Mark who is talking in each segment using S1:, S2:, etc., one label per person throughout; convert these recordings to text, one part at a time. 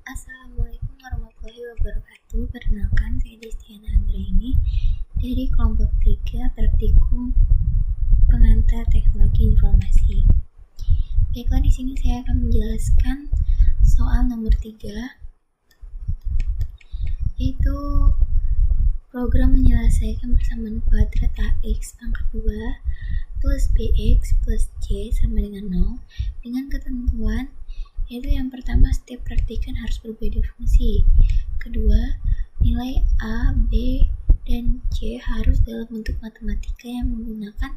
S1: Assalamualaikum warahmatullahi wabarakatuh. Perkenalkan, saya Destiana Anggraini dari kelompok 3 Praktikum Pengantar Teknologi Informasi. Baiklah, di sini saya akan menjelaskan soal nomor 3, yaitu program menyelesaikan persamaan kuadrat AX pangkat 2 plus BX plus C sama dengan 0 dengan ketentuan yaitu yang pertama, setiap praktikan harus berbeda fungsi. Kedua, nilai A, B, dan C harus dalam bentuk matematika yang menggunakan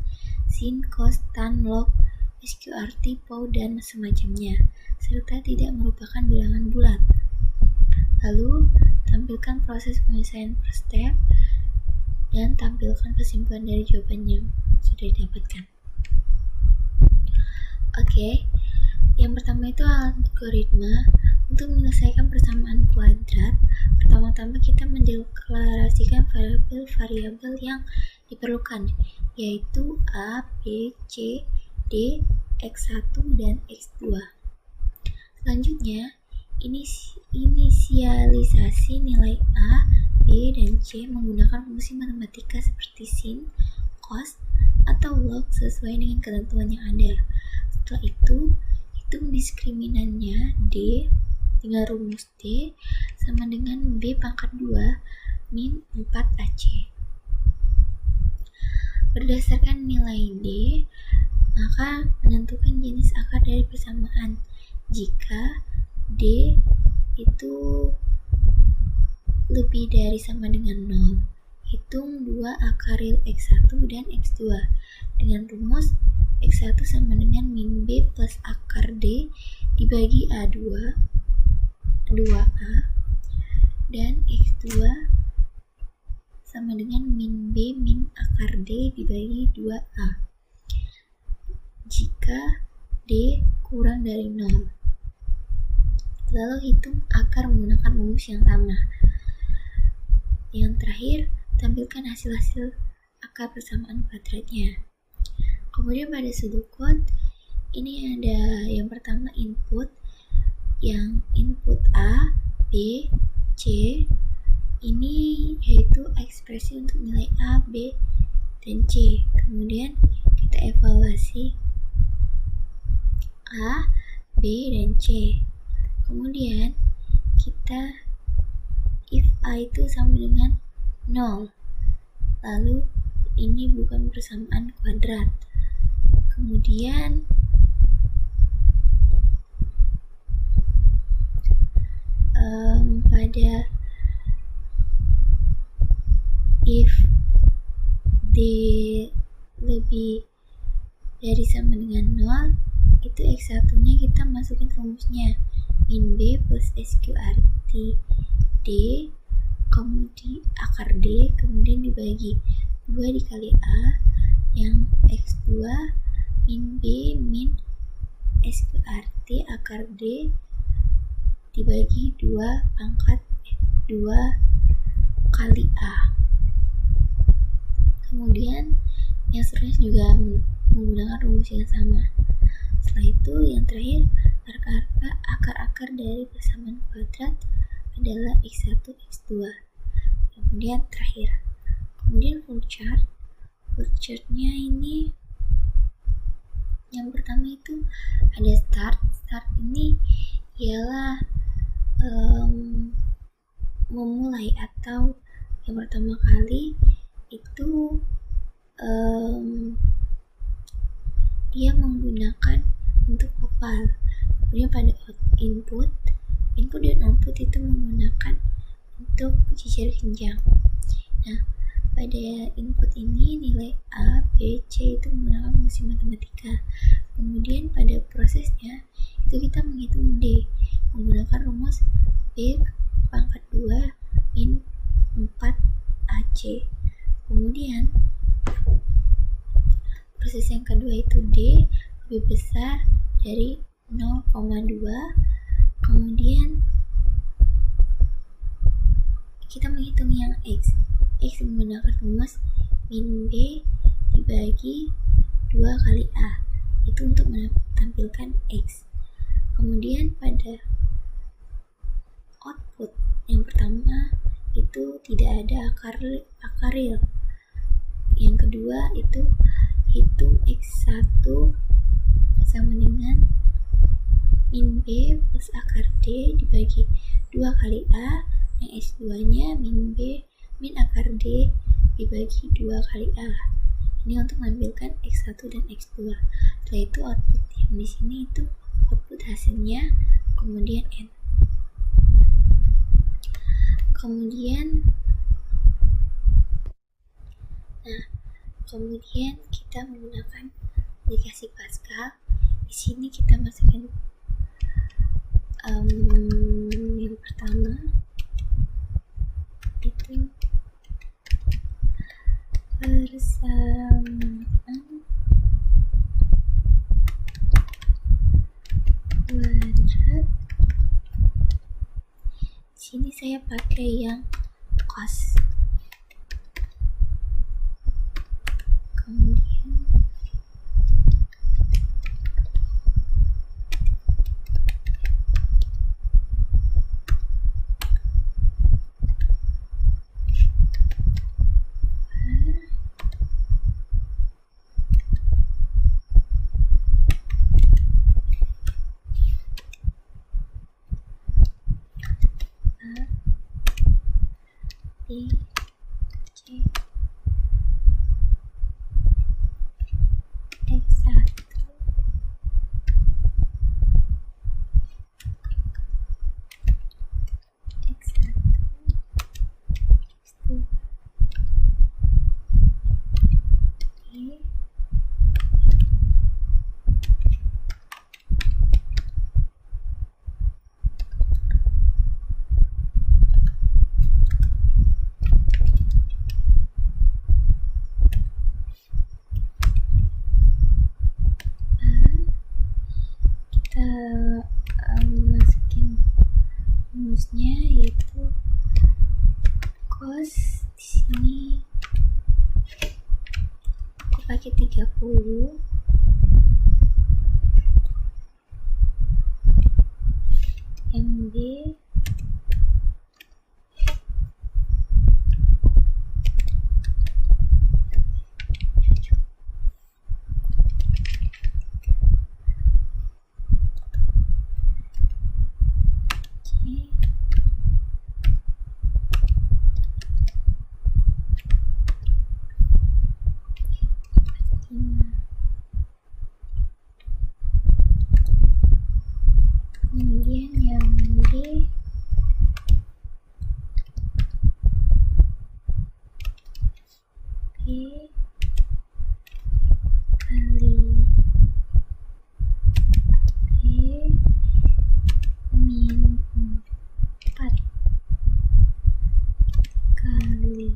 S1: sin, cos, tan, log, SQRT, POW, dan semacamnya, serta tidak merupakan bilangan bulat. Lalu, tampilkan proses penyelesaian per step, dan tampilkan kesimpulan dari jawaban yang sudah didapatkan. Oke. Yang pertama itu algoritma untuk menyelesaikan persamaan kuadrat. Pertama-tama kita mendeklarasikan variabel-variabel yang diperlukan, yaitu A, B, C, D, X1, dan X2. Selanjutnya, inisialisasi nilai A, B, dan C menggunakan fungsi matematika seperti sin, cos, atau log sesuai dengan ketentuan yang ada. Setelah itu, hitung diskriminannya D dengan rumus D sama dengan B pangkat 2 min 4AC. Berdasarkan nilai D, maka menentukan jenis akar dari persamaan. Jika D itu lebih dari sama dengan 0, hitung 2 akar real X1 dan X2 dengan rumus X1 sama dengan min B plus akar D dibagi A2 2A dan X2 sama dengan min B min akar D dibagi 2A jika D kurang dari 0. Lalu hitung akar menggunakan rumus yang sama. Yang terakhir, tampilkan hasil-hasil akar persamaan kuadratnya. Kemudian pada pseudocode ini ada yang pertama input, yang input A, B, C ini yaitu ekspresi untuk nilai A, B, dan C. Kemudian kita evaluasi A, B, dan C. Kemudian kita if A itu sama dengan 0, lalu ini bukan persamaan kuadrat. Kemudian pada if D lebih dari sama dengan 0, itu X1 nya kita masukkan rumusnya min B plus SQRT D kemudian akar D kemudian dibagi 2 dikali A yang X2 min B min SQRT akar D dibagi 2 kali A. Kemudian yang seterusnya juga menggunakan rumus yang sama. Setelah itu yang terakhir, akar-akar dari persamaan kuadrat adalah X1, X2. Kemudian terakhir. Kemudian flowchartnya ini yang pertama itu ada start ini ialah memulai atau yang pertama kali itu dia menggunakan bentuk oval. Kemudian pada input dan output itu menggunakan bentuk jajar jenjang. Nah, pada input ini nilai A, B, C itu menggunakan fungsi matematika. Kemudian pada prosesnya itu kita menghitung D menggunakan rumus B pangkat 2 min 4AC. Kemudian proses yang kedua itu D lebih besar dari 0,2. Kemudian kita menghitung yang X menggunakan rumus min B dibagi 2 kali A, itu untuk menampilkan X. Kemudian pada output. Yang pertama itu tidak ada akaril. Yang kedua itu hitung X1 sama dengan min B plus akar D dibagi 2 kali A, yang X2 nya min B min akar D dibagi 2 kali A. Ini untuk mengambilkan X1 dan X2. Setelah itu output yang di sini itu output hasilnya, kemudian N. Kemudian kita menggunakan aplikasi Pascal. Di sini kita masukkan yang pertama itu persamaan kuadrat. Di sini saya pakai yang cos. Kemudian B, C, X1, X2, E, masukin rumusnya yaitu cos. Di sini aku pakai 30, yang B kemudian yang D B kali B min 4 kali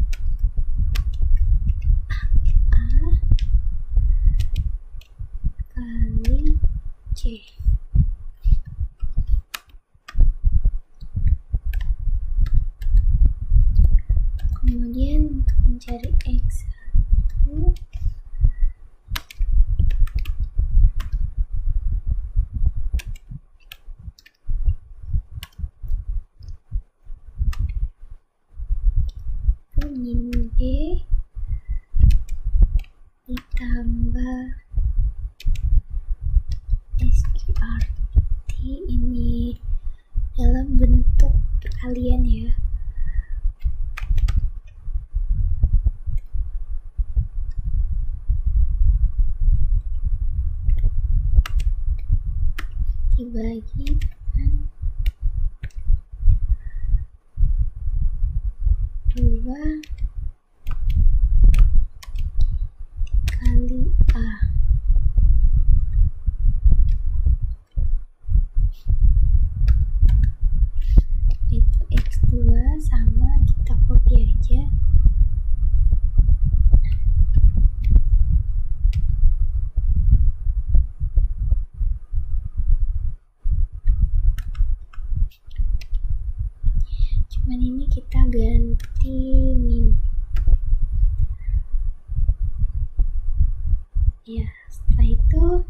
S1: A kali C. Kemudian untuk mencari X1 min B ditambah SQRT, ini dalam bentuk perkalian ya. Dibagi dengan 2 kali A. Itu X2 sama, kita copy aja. Cuman ini kita ganti min. Ya, setelah itu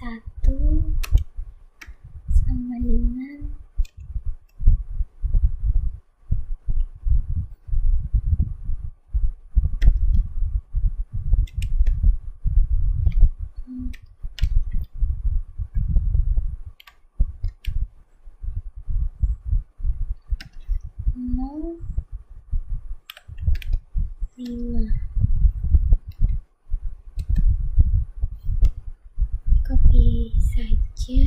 S1: 1 sama dengan 5. Copy saja.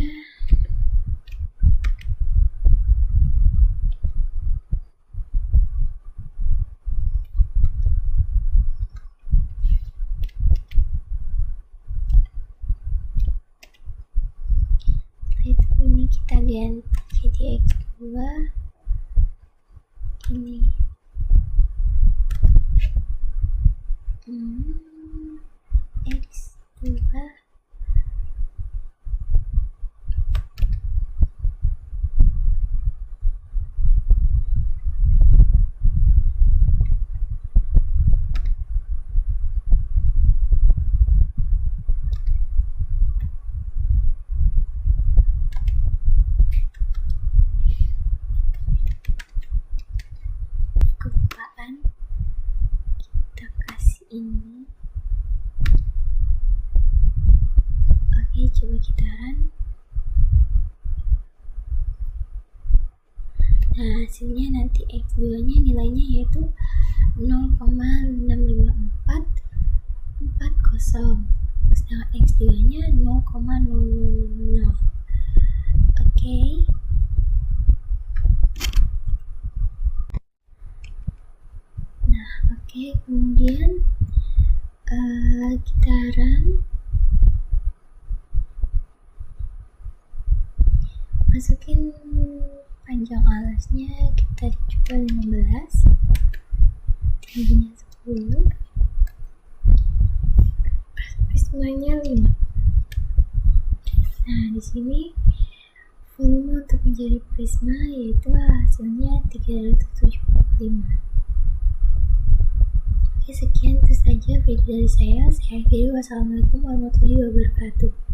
S1: Ini kita ganti jadi X2 ini X2 kelupaan, kita kasih ini. Oke, coba kita run. Nah, hasilnya nanti X2 nya nilainya yaitu 0,654440, sedangkan X2 nya 0,0000. Oke. Nah, oke, kemudian kita run. Masukin panjang alasnya, kita coba 15, tingginya 10, prismanya 5. Nah, di sini volume untuk menjadi prisma yaitu hasilnya 375. Oke, sekian itu saja video dari saya. Saya akhiri. Wassalamualaikum warahmatullahi wabarakatuh.